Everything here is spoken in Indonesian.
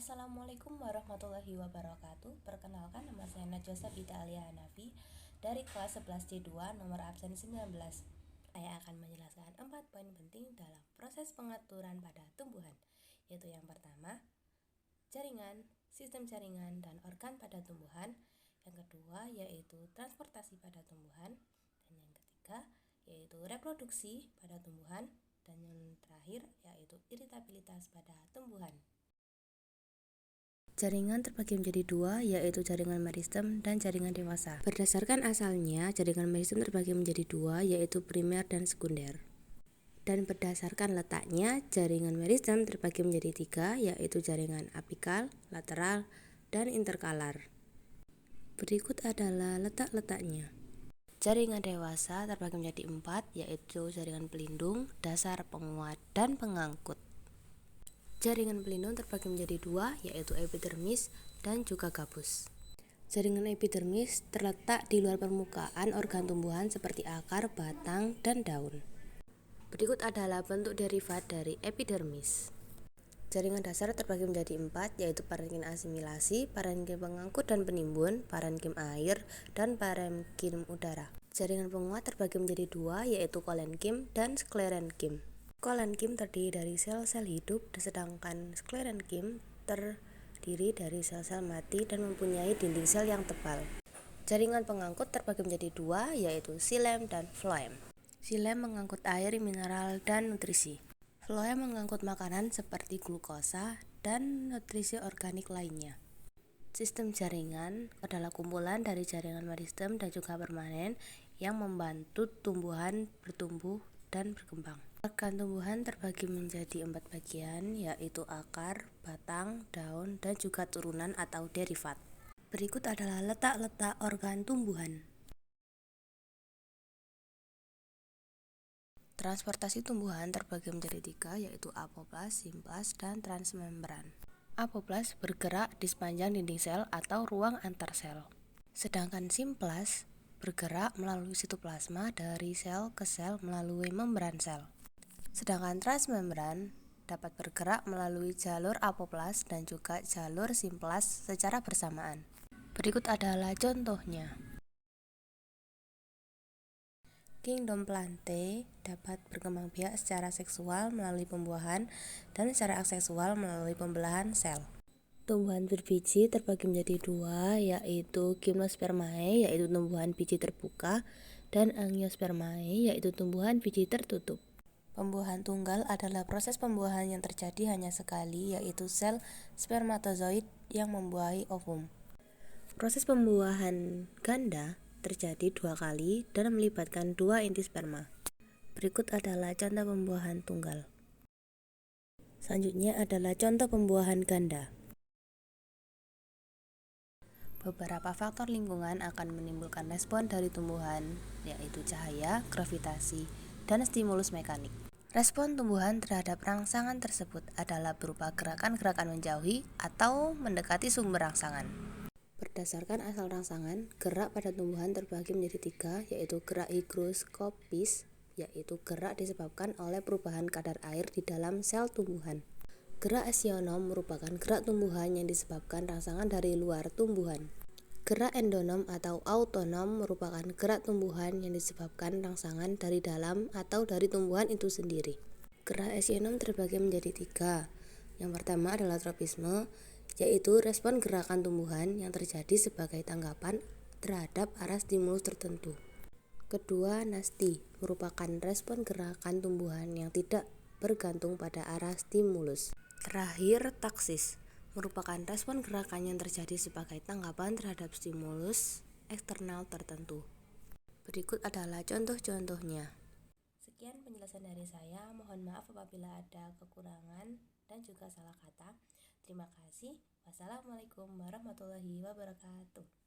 Assalamualaikum warahmatullahi wabarakatuh. Perkenalkan, nama saya Najwa Sabita Alia Hanafi dari kelas 11C2 nomor absen 19. Saya akan menjelaskan 4 poin penting dalam proses pengaturan pada tumbuhan, yaitu yang pertama, jaringan, sistem jaringan dan organ pada tumbuhan. Yang kedua yaitu transportasi pada tumbuhan. Dan yang ketiga yaitu reproduksi pada tumbuhan. Dan yang terakhir yaitu iritabilitas pada tumbuhan. Jaringan terbagi menjadi dua, yaitu jaringan meristem dan jaringan dewasa. Berdasarkan asalnya, jaringan meristem terbagi menjadi dua, yaitu primer dan sekunder. Dan berdasarkan letaknya, jaringan meristem terbagi menjadi tiga, yaitu jaringan apikal, lateral, dan interkalar. Berikut adalah letak-letaknya. Jaringan dewasa terbagi menjadi empat, yaitu jaringan pelindung, dasar, penguat, dan pengangkut. Jaringan pelindung terbagi menjadi dua, yaitu epidermis dan juga gabus. Jaringan epidermis terletak di luar permukaan organ tumbuhan seperti akar, batang, dan daun. Berikut adalah bentuk derivat dari epidermis. Jaringan dasar terbagi menjadi empat, yaitu parenkim asimilasi, parenkim pengangkut dan penimbun, parenkim air, dan parenkim udara. Jaringan penguat terbagi menjadi dua, yaitu kolenkim dan sklerenkim. Kolenkim terdiri dari sel-sel hidup, sedangkan sklerenkim terdiri dari sel-sel mati dan mempunyai dinding sel yang tebal. Jaringan pengangkut terbagi menjadi dua, yaitu xilem dan floem. Xilem mengangkut air, mineral, dan nutrisi. Floem mengangkut makanan seperti glukosa dan nutrisi organik lainnya. Sistem jaringan adalah kumpulan dari jaringan meristem dan juga permanen yang membantu tumbuhan bertumbuh dan berkembang. Organ tumbuhan terbagi menjadi 4 bagian, yaitu akar, batang, daun, dan juga turunan atau derivat. Berikut adalah letak-letak organ tumbuhan. Transportasi tumbuhan terbagi menjadi tiga, yaitu apoplas, simplas, dan transmembran. Apoplas bergerak di sepanjang dinding sel atau ruang antar sel. Sedangkan simplas bergerak melalui sitoplasma dari sel ke sel melalui membran sel. Sedangkan transmembran dapat bergerak melalui jalur apoplas dan juga jalur simplas secara bersamaan. Berikut adalah contohnya. Kingdom Plantae dapat berkembang biak secara seksual melalui pembuahan dan secara aseksual melalui pembelahan sel. Tumbuhan berbiji terbagi menjadi dua, yaitu Gymnospermae, yaitu tumbuhan biji terbuka, dan Angiospermae, yaitu tumbuhan biji tertutup. Pembuahan tunggal adalah proses pembuahan yang terjadi hanya sekali, yaitu sel spermatozoid yang membuahi ovum. Proses pembuahan ganda terjadi dua kali dan melibatkan dua inti sperma. Berikut adalah contoh pembuahan tunggal. Selanjutnya adalah contoh pembuahan ganda. Beberapa faktor lingkungan akan menimbulkan respon dari tumbuhan, yaitu cahaya, gravitasi, dan stimulus mekanik. Respon tumbuhan terhadap rangsangan tersebut adalah berupa gerakan-gerakan menjauhi atau mendekati sumber rangsangan. Berdasarkan asal rangsangan, gerak pada tumbuhan terbagi menjadi tiga, yaitu gerak higroskopis, yaitu gerak disebabkan oleh perubahan kadar air di dalam sel tumbuhan. Gerak asionom merupakan gerak tumbuhan yang disebabkan rangsangan dari luar tumbuhan. Gerak endonom atau autonom merupakan gerak tumbuhan yang disebabkan rangsangan dari dalam atau dari tumbuhan itu sendiri. Gerak asionom terbagi menjadi tiga. Yang pertama adalah tropisme, yaitu respon gerakan tumbuhan yang terjadi sebagai tanggapan terhadap arah stimulus tertentu. Kedua, nasti, merupakan respon gerakan tumbuhan yang tidak bergantung pada arah stimulus. Terakhir, taksis, merupakan respon gerakan yang terjadi sebagai tanggapan terhadap stimulus eksternal tertentu. Berikut adalah contoh-contohnya. Sekian penjelasan dari saya, mohon maaf apabila ada kekurangan dan juga salah kata. Terima kasih. Wassalamualaikum warahmatullahi wabarakatuh.